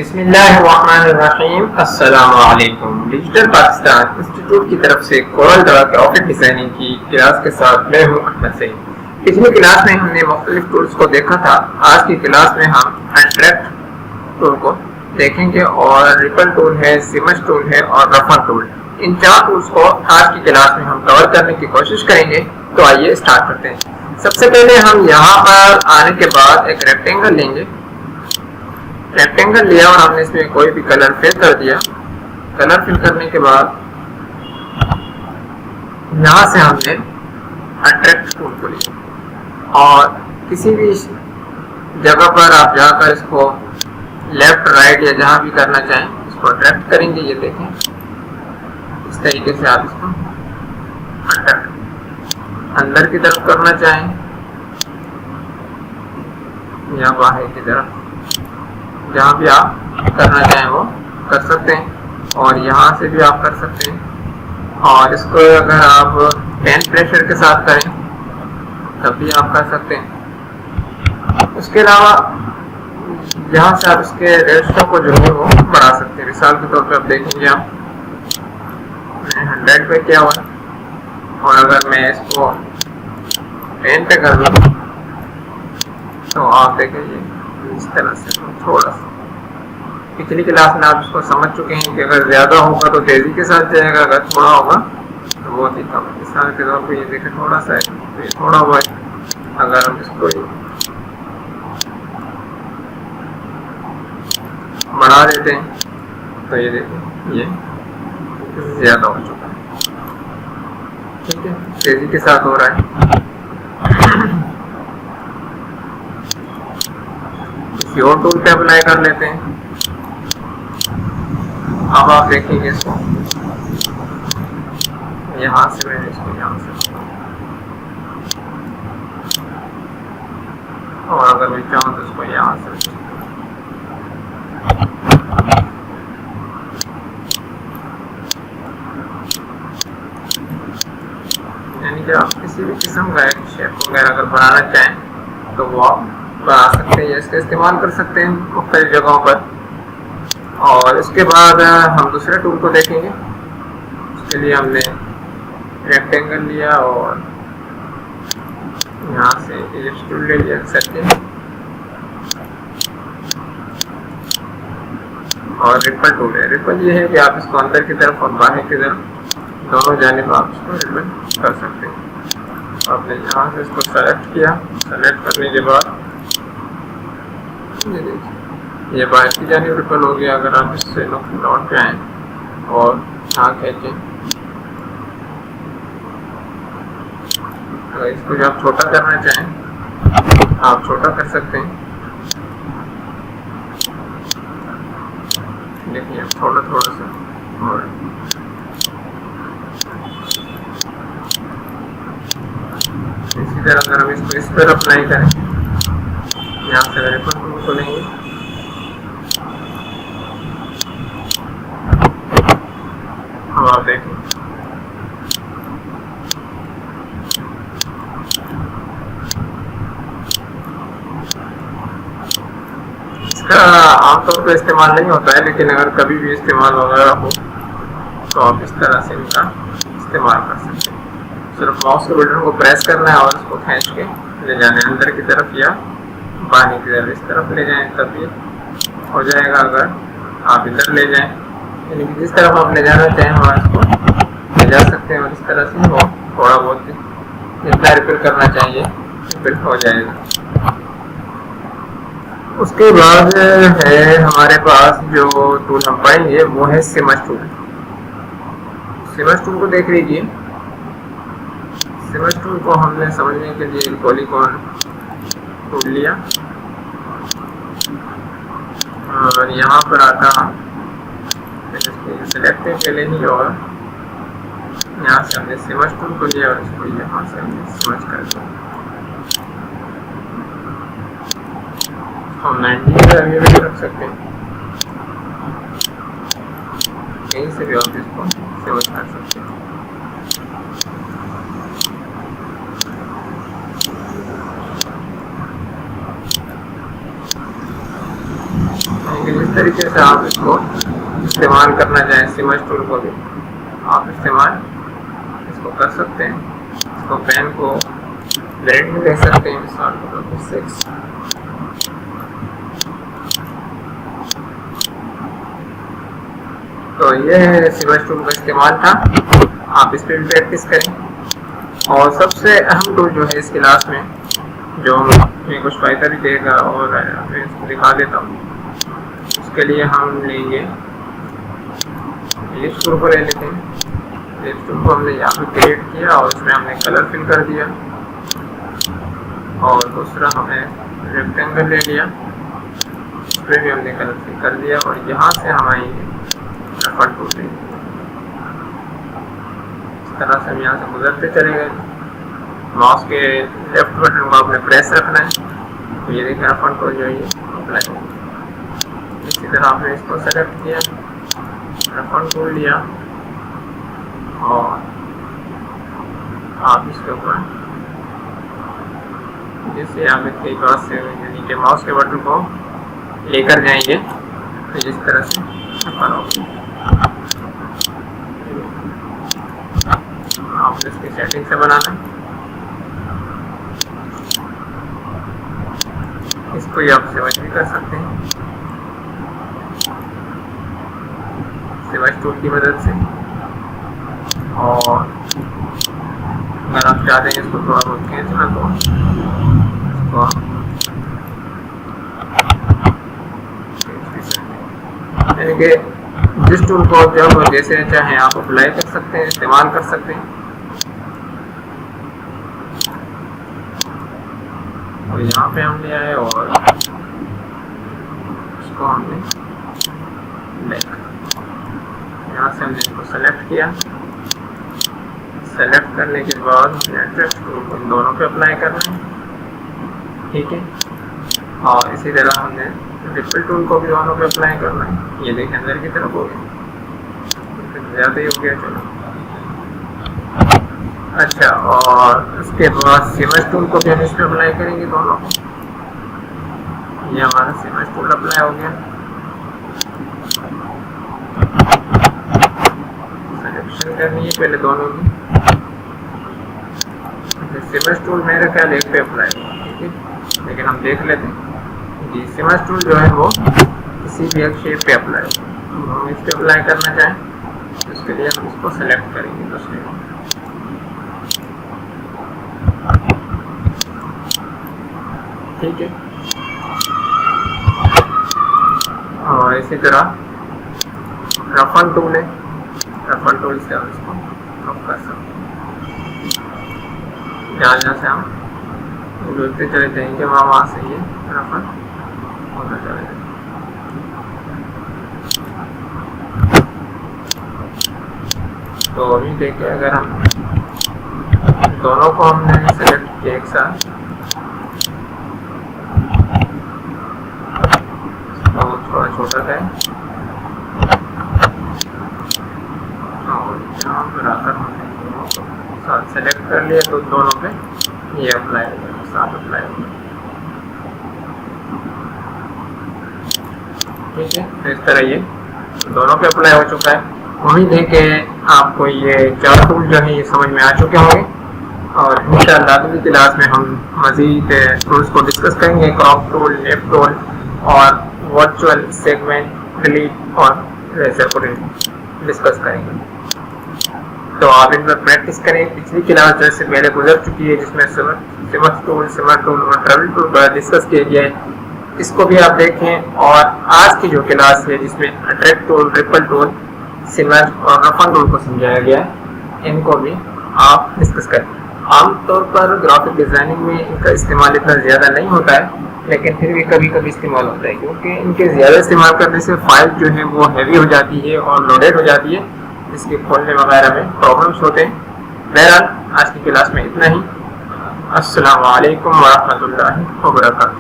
बिस्मिल्लाहिर्रहमानिर्रहीम। अस्सलामु अलैकुम। डिजिटल पाकिस्तान इंस्टीट्यूट की तरफ से कोरल ड्रा ग्राफिक डिजाइनिंग की क्लास के साथ मैं हूं अहमद सईद। पिछली क्लास में हमने मुख्तलिफ टूल्स को देखा था। आज की क्लास में हम अट्रैक्ट टूल को देखेंगे और रिपल टूल है, सिमज टूल है और रफर टूल। इन चार टूल्स को आज की क्लास में हम कवर करने की कोशिश करेंगे। तो आइए स्टार्ट करते हैं। सबसे पहले हम यहाँ पर आने के बाद एक रेक्टेंगल लेंगे। रेक्टेंगल लिया और हमने इसमें कोई भी कलर फिल कर दिया। कलर फिल करने के बाद यहाँ से हमने अट्रैक्ट टूल को लिया और किसी भी जगह पर आप जाकर इसको लेफ्ट राइट या जहाँ भी करना चाहें इसको अट्रैक्ट करेंगे। ये देखें, इस तरीके से आप इसको अट्रैक्ट अंदर की तरफ करना चाहें या बाहर की तरफ, जहाँ भी आप करना चाहें वो कर सकते हैं। और यहाँ से भी आप कर सकते हैं। और इसको अगर आप पेन प्रेशर के साथ करें तब भी आप कर सकते हैं। उसके अलावा यहाँ से आप इसके रेशो को जो है वो बढ़ा सकते हैं। मिसाल के तौर पे आप देखेंगे, आप 100 पे किया हुआ है और अगर मैं इसको पेन पे कर दूँ तो आप देखेंगे इस तरह से थोड़ा सा। पिछली क्लास में आप इसको समझ चुके हैं कि अगर ज्यादा होगा तो तेजी के साथ जाएगा, अगर थोड़ा होगा तो बहुत ही कम। मिसाल के तौर पे ये देखें, थोड़ा सा है तो ये थोड़ा हुआ है। अगर हम इसको बढ़ा देते हैं तो ये देखें, ये ज्यादा हो चुका है। ठीक है, तेजी के साथ हो रहा है। किसी और टूल पे अप्लाई कर लेते हैं। अब आप देखेंगे इसको यहाँ से मैंने इसको यहाँ से, और अगर मैं चाहूँ तो इसको यहाँ से। यानी कि आप किसी भी किस्म का एक शेप वगैरह अगर बनाना चाहें तो वो आप बना सकते हैं, इसका इस्तेमाल कर सकते हैं मुख्तलिफ जगहों पर। और इसके बाद हम दूसरे टूल को देखेंगे। उसके लिए हमने रेक्टेंगल लिया और यहाँ से इलिप्स टूल ले लिया, सर्किल और रिपल टूल है। रिपल ये है कि आप इसको अंदर की तरफ और बाहर की तरफ दोनों जानिब आप इसको रिपल कर सकते हैं। आपने यहाँ से इसको सेलेक्ट किया। सेलेक्ट करने के बाद ये देखिए, ये बाहर की जानिब रिपल हो गया। अगर आप इससे नोट पे आए और यहाँ खींचें, अगर इसको जो आप छोटा करना चाहें आप छोटा कर सकते हैं। देखिए थोड़ा थोड़ा सा। और इसी तरह अगर हम इसको इस पर अप्लाई करें, यहाँ से रिपल टूल को लेंगे, अब आप देखें इसका आमतौर पर इस्तेमाल नहीं होता है, लेकिन अगर कभी भी इस्तेमाल वगैरह हो तो आप इस तरह से इनका इस्तेमाल कर सकते हैं। सिर्फ माउस के बटन को प्रेस करना है और इसको खींच के ले जाना है अंदर की तरफ या बाहर की तरफ। इस तरफ ले जाएं तब ये हो जाएगा। अगर आप इधर ले जाएं, यानी कि जिस तरफ आप ले जाना चाहें वहाँ इसको ले जा सकते हैं। और इस तरह से वो थोड़ा बहुत जितना रिपेयर करना चाहिए रिपेयर हो जाएगा। उसके बाद है हमारे पास जो टूल हम पाएंगे वो है सिमज टूल। सिमज टूल को देख लीजिए। सिमज टूल को हमने समझने के लिए पॉलीगॉन टूल लिया और यहाँ पर आता सेलेक्ट के लिए ही, और यहाँ से हमने सिमज टूल को लिया और इसको यहाँ से हमने सिमज कर दिया। हम 90 का भी रख सकते हैं, यहीं से भी आप इसको सिमज कर सकते हैं। इस तरीके से आप इसको इस्तेमाल करना चाहें, स्मज टूल को भी आप इस्तेमाल इसको कर सकते हैं। इसको पेन को ब्लेंड में ले सकते हैं, मिसाल के तौर पर 6। तो ये स्मज टूल का इस्तेमाल था, आप इस पर भी प्रैक्टिस करें। और सबसे अहम टूल जो है इस क्लास में, जो हमें कुछ फ़ायदा भी देगा और मैं इसको दिखा देता हूँ। उसके लिए हम लेंगे लिस्ट टूल को ले लेते हैं। लिस्ट टूल को हमने यहाँ पे क्रिएट किया और उसमें हमने कलर फिल कर दिया, और दूसरा हमने रेक्टेंगल ले लिया, उसमें भी हमने कलर फिल कर दिया। और यहाँ से हम आएंगे रफल टूल पे, इस तरह से हम यहाँ से गुजरते चले गए। माउस के लेफ्ट बटन को आपने प्रेस रखना है, तो ये देखिए रफल टूल जो है अप्लाई। इसी तरह आपने इसको सेलेक्ट किया, रफल टूल लिया, और आप इसके ऊपर जैसे आप इसके पास से यानी कि माउस के बटन को लेकर जाएंगे, तो जिस तरह से रफल होगी। आपने इसकी सेटिंग से बनाना है, इसको ही आप सेव भी कर सकते हैं सेव टूल की मदद से। और अगर आप चाहते हैं इसको थोड़ा बहुत खींचना, तो इसको यानी कि जिस टूल को जब जैसे चाहें आप अप्लाई कर सकते हैं, इस्तेमाल कर सकते हैं। और यहाँ पे हम ले आए और इसको हमने यहाँ से हमने इसको सेलेक्ट किया। सेलेक्ट करने के बाद टेक्स्ट टूल को इन दोनों पे अप्लाई करना है, ठीक है। और इसी तरह हमने रिपल टूल को भी दोनों पे अप्लाई करना है। ये देखिए अंदर की तरफ हो गया, ज़्यादा ही हो गया, चलो अच्छा। और उसके बाद स्मज टूल को भी हम इस पर अप्लाई करेंगे दोनों को। ये हमारा स्मज टूल अप्लाई हो गया। सिलेक्शन करनी है पहले दोनों की। स्मज टूल मेरे ख्याल एक पे अप्लाई होगा, ठीक है, लेकिन हम देख लेते हैं जी। स्मज टूल जो है वो किसी भी एक शेप पे अप्लाई होगा। हम इस पे अप्लाई करना चाहें तो उसके लिए हम इसको सेलेक्ट करेंगे दूसरे को, ठीक है। और इसी तरह रफल टूल है, रफल टूल से हम इसको ड्रॉप कर सकते हैं। जहाँ से हम जुड़ते चले जाएंगे वहाँ से ये रफल होता चले जाएंगे। तो अभी देखिए, अगर हम दोनों को हमने सेलेक्ट किया एक साथ, तो थोड़ा छोटा है और यहाँ पर आकर हमने साथ सेलेक्ट कर लिया, तो दोनों पे ये अप्लाई हो गया, साथ अप्लाई हो गया, ठीक है। तो इस तरह ये दोनों पे अप्लाई हो चुका है। उम्मीद है कि आपको ये 4 टूल जो है ये समझ में आ चुके होंगे, और इंशाअल्लाह अगली क्लास में हम मज़ीद टूल्स को डिस्कस करेंगे। क्रॉप टूल, लेफ्ट टूल और वर्चुअल सेगमेंट, डिलीट और रेजर को डिस्कस करेंगे। तो आप इन पर प्रैक्टिस करें। पिछली क्लास जैसे पहले गुजर चुकी है, जिसमें स्मज टूल, सिमर टूल और ट्रैवल टूल पर डिस्कस किया गया है, इसको भी आप देखें। और आज की जो क्लास है जिसमें अट्रैक्ट टूल, रिपल टूल, सिमर और रफल टूल को समझाया गया है, इनको भी आप डिस्कस करें। आमतौर पर ग्राफिक डिज़ाइनिंग में इनका इस्तेमाल इतना ज़्यादा नहीं होता है, लेकिन फिर भी कभी कभी इस्तेमाल होता है, क्योंकि इनके ज़्यादा इस्तेमाल करने से फाइल जो है वो हैवी हो जाती है और लोडेड हो जाती है, इसके खोलने वगैरह में प्रॉब्लम्स होते हैं। बहरहाल आज की क्लास में इतना ही। अस्सलामु अलैकुम व रहमतुल्लाहि व बरकातुहू।